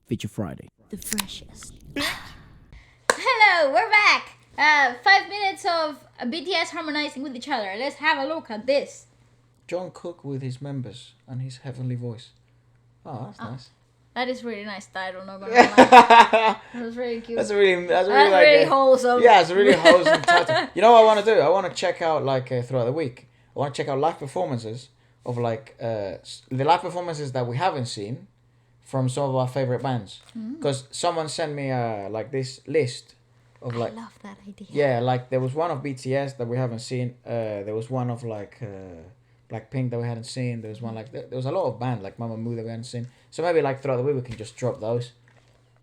Feature Friday. The freshest. Hello, we're back. 5 minutes of BTS harmonizing with each other. Let's have a look at this. Jungkook with his members and his heavenly voice. Oh, that's nice. That is really nice title, not gonna lie. That was really cute. That's really wholesome. Yeah, it's a really wholesome title. You know what I want to do? I want to check out throughout the week. I want to check out live performances of the live performances that we haven't seen from some of our favorite bands. Because someone sent me this list of I love that idea. Yeah, there was one of BTS that we haven't seen. There was one of Blackpink that we hadn't seen. There was one there was a lot of bands like Mamamoo that we hadn't seen. So maybe throughout the week we can just drop those.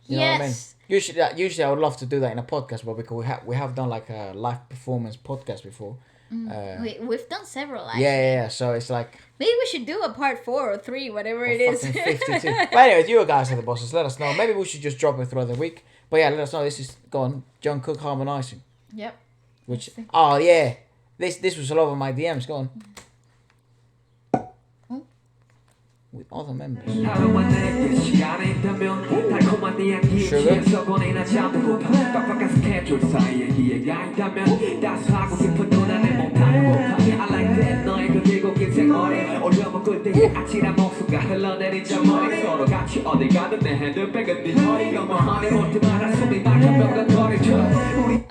You know what I mean? Usually I would love to do that in a podcast, but because we have done a live performance podcast before. We've done several actually. Yeah. So it's like maybe we should do a part 4 or 3, whatever it is. 52. But anyways, you guys are the bosses. Let us know. Maybe we should just drop it throughout the week. But yeah, let us know. This is Jungkook harmonizing. Yep. This was a lot of my DMs. Go on. With other members. Sugar.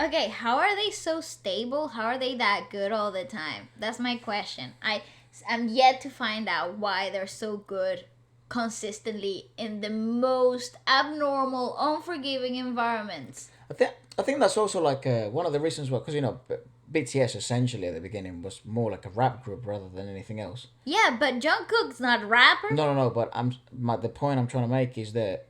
Okay, how are they so stable? How are they that good all the time? That's my question. I'm yet to find out why they're so good consistently in the most abnormal, unforgiving environments. I think that's also one of the reasons why, because BTS essentially at the beginning was more like a rap group rather than anything else. Yeah, but Jungkook's not a rapper. No. But the point I'm trying to make is that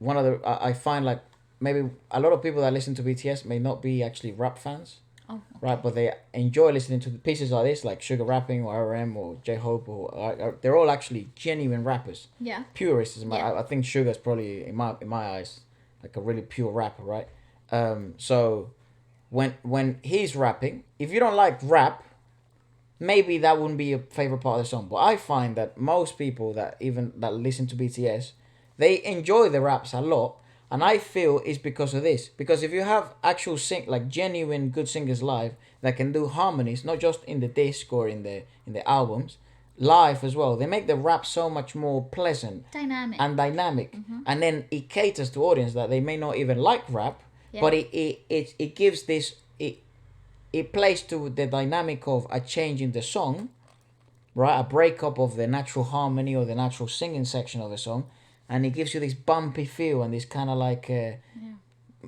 I find maybe a lot of people that listen to BTS may not be actually rap fans. Oh, okay. Right, but they enjoy listening to the pieces like this, like Sugar rapping or RM or J-Hope, or they're all actually genuine rappers. Yeah. Purists. I think Sugar's probably in my eyes a really pure rapper, right? So when he's rapping, if you don't like rap, maybe that wouldn't be your favorite part of the song. But I find that most people that listen to BTS, they enjoy the raps a lot. And I feel it's because of this. Because if you have actual genuine good singers live that can do harmonies, not just in the disc or in the albums, live as well, they make the rap so much more pleasant, dynamic, and then it caters to audience that they may not even like rap, but it gives this it plays to the dynamic of a change in the song, right? A breakup of the natural harmony or the natural singing section of the song. And it gives you this bumpy feel and this kind of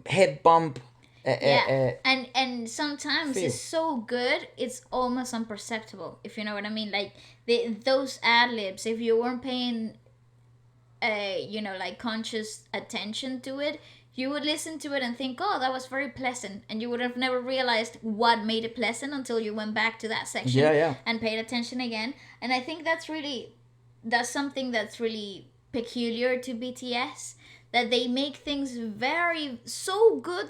head bump. And sometimes feel. it's so good, it's almost imperceptible, if you know what I mean. Those ad-libs, if you weren't paying, conscious attention to it, you would listen to it and think, oh, that was very pleasant. And you would have never realized what made it pleasant until you went back to that section and paid attention again. And I think that's something that's really peculiar to BTS, that they make things so good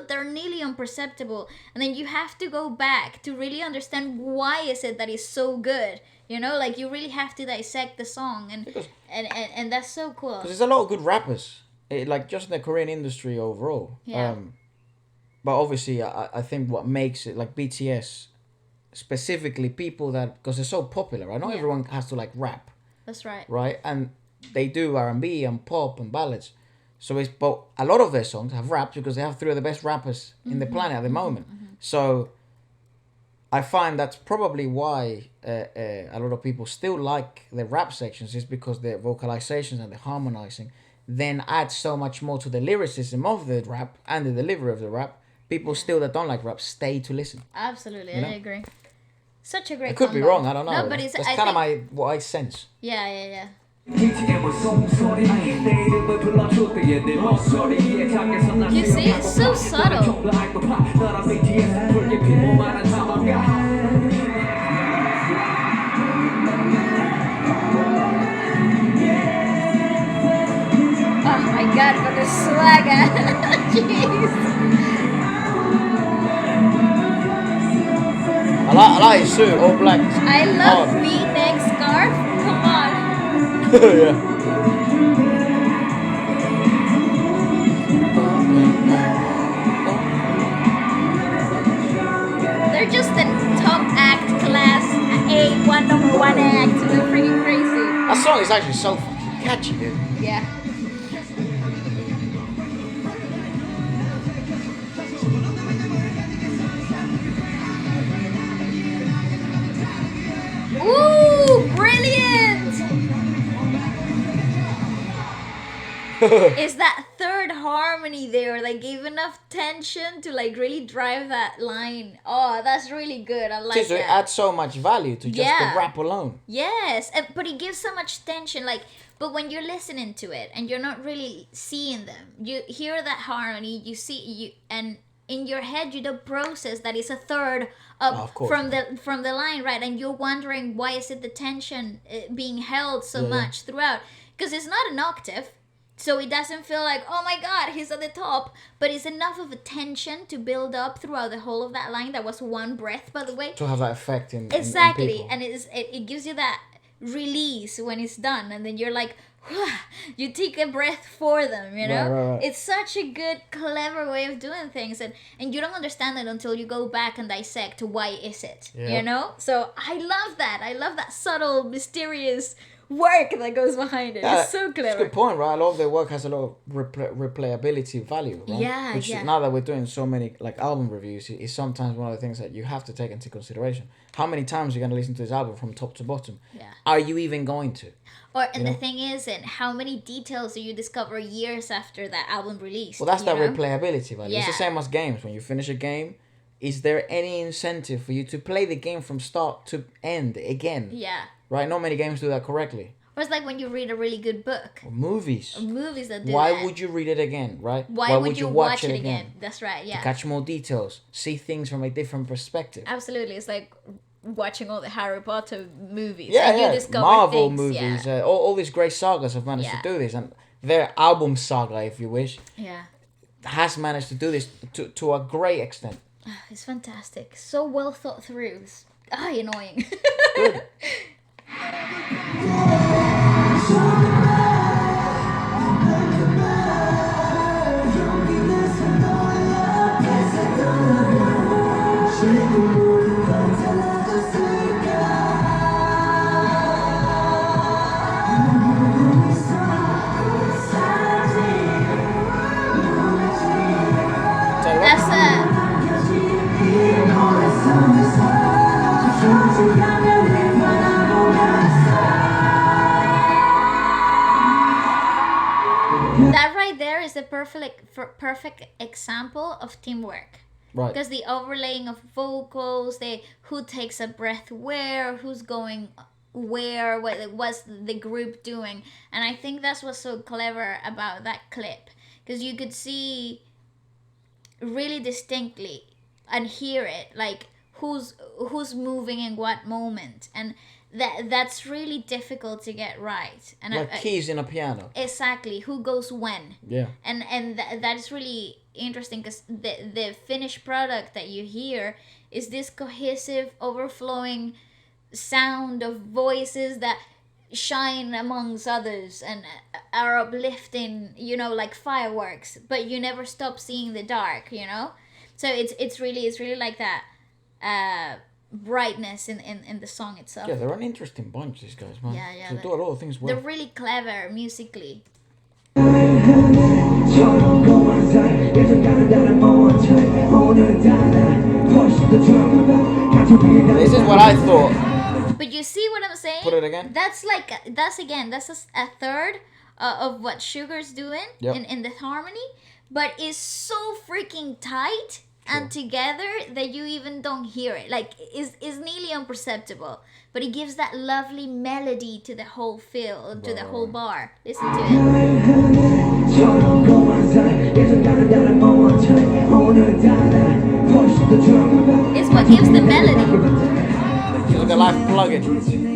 they're nearly imperceptible, and then you have to go back to really understand why is it that it's so good, you really have to dissect the song, and that's so cool because there's a lot of good rappers just in the Korean industry overall. But obviously I think what makes it BTS specifically, people that, because they're so popular, right? Not everyone has to rap. That's right, and they do R&B and pop and ballads. But a lot of their songs have raps because they have 3 of the best rappers in the planet at the moment. So I find that's probably why a lot of people still like the rap sections, is because the vocalizations and the harmonizing then add so much more to the lyricism of the rap and the delivery of the rap. People still that don't like rap stay to listen. Absolutely, I agree. Such a great I could be wrong, I don't know. No, but that's kind of what I sense. Yeah. You see, it's so subtle. Oh my god, for the swagger. Jeez. I like his suit, all black. I love V-neck scarf. Come on. Yeah. song is actually so fucking catchy, dude. Yeah. Ooh, brilliant! Is that third harmony there that gave enough tension to like really drive that line? Oh, that's really good. I like that. It adds so much value to just the rap alone. Yes, but it gives so much tension. Like, but when you're listening to it and you're not really seeing them, you hear that harmony, and in your head you don't process that it's a third up from the line, right? And you're wondering why is it the tension being held so much throughout? Because it's not an octave. So it doesn't feel like, oh my god, he's at the top. But it's enough of a tension to build up throughout the whole of that line. That was one breath, by the way. To have that effect in Exactly. And it gives you that release when it's done. And then you're like, you take a breath for them, you know? Right. It's such a good, clever way of doing things. And you don't understand it until you go back and dissect why is it, you know? So I love that. I love that subtle, mysterious work that goes behind it. It's so clever. That's a good point, right? A lot of their work has a lot of replayability value, right? Yeah, Which now that we're doing so many like album reviews, is sometimes one of the things that you have to take into consideration. How many times are you going to listen to this album from top to bottom? Yeah. Are you even going to? And the thing is, and how many details do you discover years after that album released? Well, that's that replayability value. Yeah. It's the same as games. When you finish a game, is there any incentive for you to play the game from start to end again? Yeah. Right? Not many games do that correctly. Or it's like when you read a really good book. Or movies. Movies that do Why that. would you read it again, right? Why would you watch it again? That's right, yeah. To catch more details. See things from a different perspective. Absolutely. It's like watching all the Harry Potter movies. Yeah, and you discover Marvel things, movies. All these great sagas have managed to do this. And their album saga, if you wish, has managed to do this to a great extent. It's fantastic. So well thought through. It's annoying. Good. That right there is a perfect example of teamwork. Right. Because the overlaying of vocals, who takes a breath where, who's going where, what's the group doing. And I think that's what's so clever about that clip. Because you could see really distinctly and hear it, like who's moving in what moment. And that's really difficult to get right. And like keys in a piano. Exactly. Who goes when. Yeah. And that is really interesting because the finished product that you hear is this cohesive, overflowing sound of voices that shine amongst others and are uplifting, like fireworks, but you never stop seeing the dark, So it's really like that brightness in the song itself. Yeah, they're an interesting bunch, these guys, man. Yeah. They do a lot of things well. They're really clever musically. This is what I thought. But you see what I'm saying? Put it again. That's a third of what Sugar's doing in the harmony, but it's so freaking tight and together that you even don't hear it. Like, is nearly imperceptible, but it gives that lovely melody to the whole feel, to the whole bar. Listen to it. It's what gives the melody. With the live plugin.